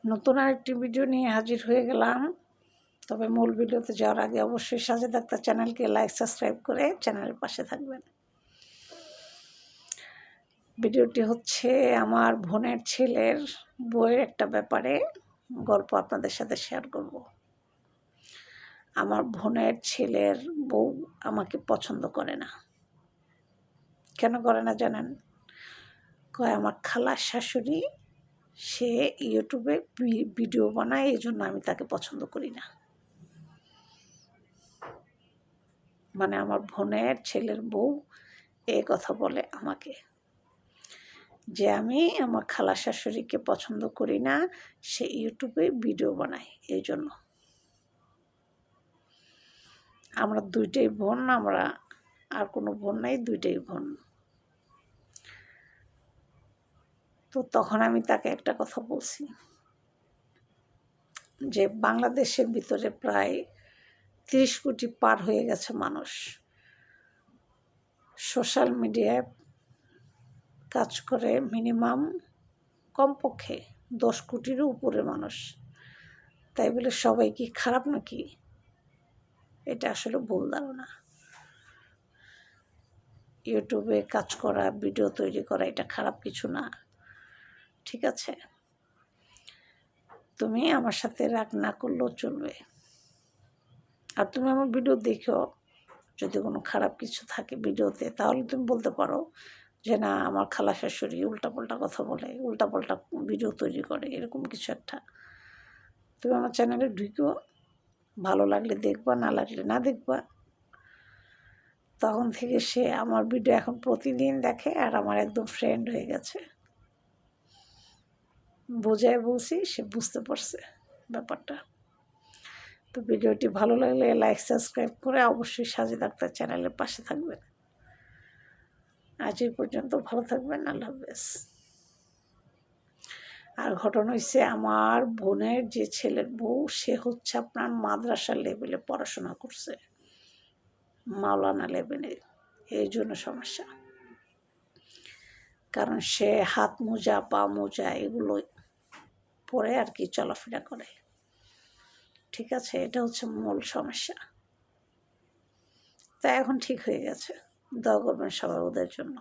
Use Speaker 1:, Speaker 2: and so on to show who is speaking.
Speaker 1: নতুন আরেকটি ভিডিও নিয়ে হাজির হয়ে গেলাম। তবে মূল ভিডিওতে যাওয়ার আগে অবশ্যই সাজেদ আক্তার চ্যানেলকে লাইক সাবস্ক্রাইব করে চ্যানেলের পাশে থাকবেন। ভিডিওটি হচ্ছে আমার বোনের ছেলের বইয়ের একটা ব্যাপারে গল্প আপনাদের সাথে শেয়ার করব। আমার বোনের ছেলের বউ আমাকে পছন্দ করে না। কেন করে না জানেন? কয় আমার খালার শাশুড়ি সে ইউটিউবে ভিডিও বানায়, এই জন্য আমি তাকে পছন্দ করি না। মানে আমার বোনের ছেলের বউ এই কথা বলে আমাকে, যে আমি আমার খালা শাশুড়িকে পছন্দ করি না, সে ইউটিউবে ভিডিও বানায় এই জন্য। আমরা দুইটাই বোন, আমরা আর কোনো বোন নাই, দুইটাই বোন। তো তখন আমি তাকে একটা কথা বলছি যে বাংলাদেশের ভিতরে প্রায় 30 কোটি পার হয়ে গেছে মানুষ, সোশ্যাল মিডিয়ায় কাজ করে মিনিমাম কমপক্ষে 10 কোটিরও উপরে মানুষ। তাই বলে সবাই কি খারাপ নাকি? এটা আসলে ভুল ধারণা। ইউটিউবে কাজ করা, ভিডিও তৈরি করা এটা খারাপ কিছু না, ঠিক আছে? তুমি আমার সাথে রাগ না করলেও চলবে। আর তুমি আমার ভিডিও দেখো, যদি কোনো খারাপ কিছু থাকে ভিডিওতে তাহলে তুমি বলতে পারো যে না আমার খালা শাশুড়ি উল্টাপাল্টা কথা বলে, উল্টাপাল্টা ভিডিও তৈরি করে, এরকম কিছু একটা। তুমি আমার চ্যানেলে ঢুকো, ভালো লাগলে দেখবা, না লাগলে না দেখবা। তখন থেকে সে আমার ভিডিও এখন প্রতিদিন দেখে আর আমার একদম ফ্রেন্ড হয়ে গেছে। বোঝায় বলছি, সে বুঝতে পারছে ব্যাপারটা। তো ভিডিওটি ভালো লাগলে লাইক সাবস্ক্রাইব করে অবশ্যই সাজেদ আক্তার চ্যানেলের পাশে থাকবেন। আজ এই পর্যন্ত, ভালো থাকবেন, আল্লাহ হাফেজ। আর ঘটনা হয়েছে আমার বোনের যে ছেলের বউ, সে হচ্ছে আপনার মাদ্রাসা লেভেলে পড়াশোনা করছে, মাওলানা লেভেলে। এই জন্য সমস্যা, কারণ সে হাত মোজা পা মোজা এগুলো পরে আর কি চলাফেরা করে, ঠিক আছে? এটা হচ্ছে মূল সমস্যা। তা এখন ঠিক হয়ে গেছে, দোয়া করবেন সবাই ওদের জন্য।